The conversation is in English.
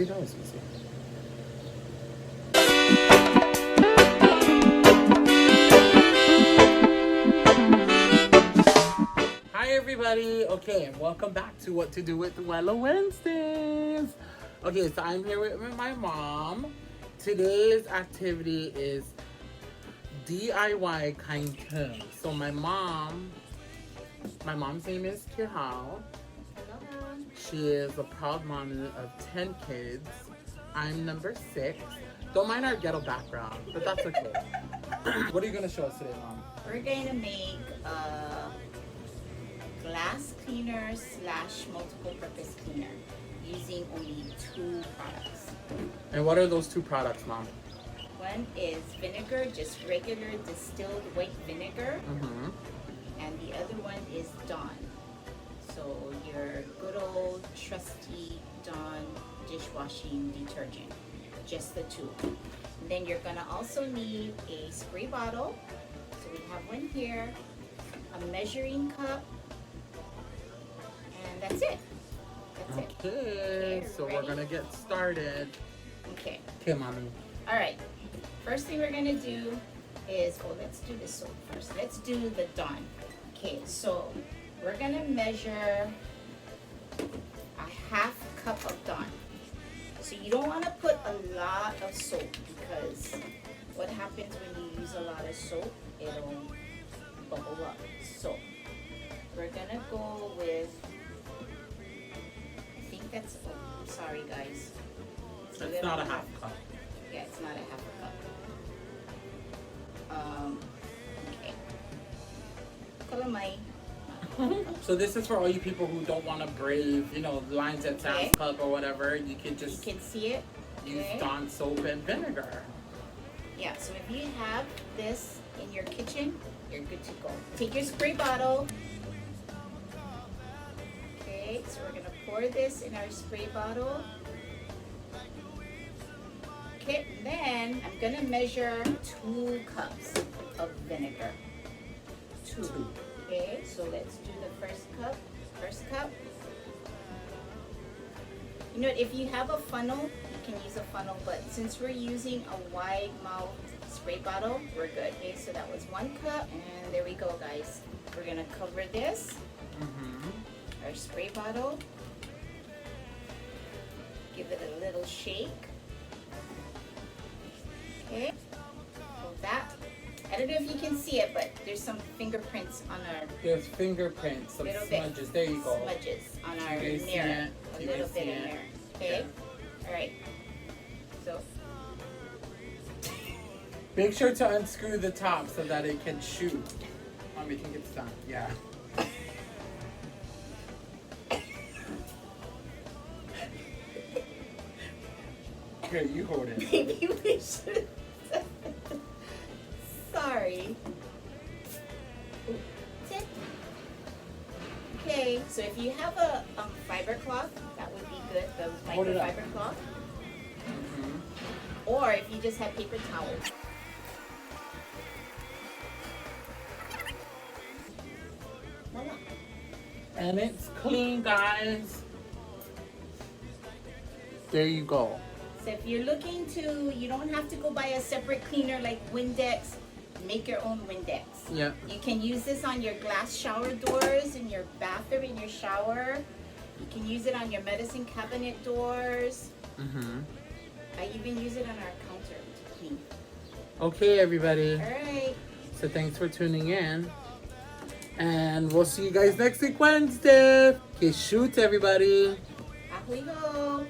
See, that was easy. Hi everybody. Okay, welcome back to What to Do with Wela Wednesdays. Okay, so I'm here with my mom. Today's activity is DIY kind terms. So my mom's name is HALE. She is a proud mommy of 10 kids. I'm number 6. Don't mind our ghetto background, but that's okay. What are you going to show us today, Mom? We're going to make a glass cleaner / multiple purpose cleaner using only 2 products. And what are those 2 products, Mom? One is vinegar, just regular distilled white vinegar. And the other one is Dawn. So your good old trusty Dawn dishwashing detergent. Just the 2. And then you're gonna also need a spray bottle. So we have one here, a measuring cup, and that's it. Okay, so we're gonna get started. Okay. Okay, Mommy. All right. First thing we're gonna do is, well, let's do this soap first. Let's do the Dawn. Okay, so we're gonna measure a ½ cup of Dawn. So you don't want to put a lot of soap, because what happens when you use a lot of soap, it'll bubble up. So we're gonna go with, I think that's, oh, I'm sorry guys. It's not a ½ cup. Yeah, it's not a ½ cup. Okay. Kalamai. So this is for all you people who don't want to brave, lines at Sam's Club or whatever. You can just You can see it. use Dawn soap and vinegar. Yeah, so if you have this in your kitchen, you're good to go. Take your spray bottle. Okay, so we're gonna pour this in our spray bottle. Okay, then I'm gonna measure 2 cups of vinegar. 2. Okay, so let's do the first cup. First cup. You know, if you have a funnel, you can use a funnel, but since we're using a wide mouth spray bottle, we're good. Okay, so that was 1 cup, and there we go, guys. We're gonna cover this, our spray bottle. Give it a little shake. Okay, hold that. I don't know if you can see it, but there's some fingerprints on our... There's fingerprints, some smudges. There you go. Smudges on our mirror. A little bit in there. Okay? Yeah. Alright. So... Make sure to unscrew the top so that it can shoot. Mommy, think it's done. Yeah. Here, you hold it. Maybe we should... Sorry. Okay, so if you have a fiber cloth, that would be good, the microfiber cloth. Or if you just have paper towels. Voila. And it's clean, guys. There you go. So if you're looking to, you don't have to go buy a separate cleaner like Windex. Make your own Windex. Yeah. You can use this on your glass shower doors in your bathroom, in your shower. You can use it on your medicine cabinet doors. I even use it on our counter to clean. Okay, everybody. All right. So thanks for tuning in. And we'll see you guys next week, Wednesday. Okay, shoot, everybody. Off we go.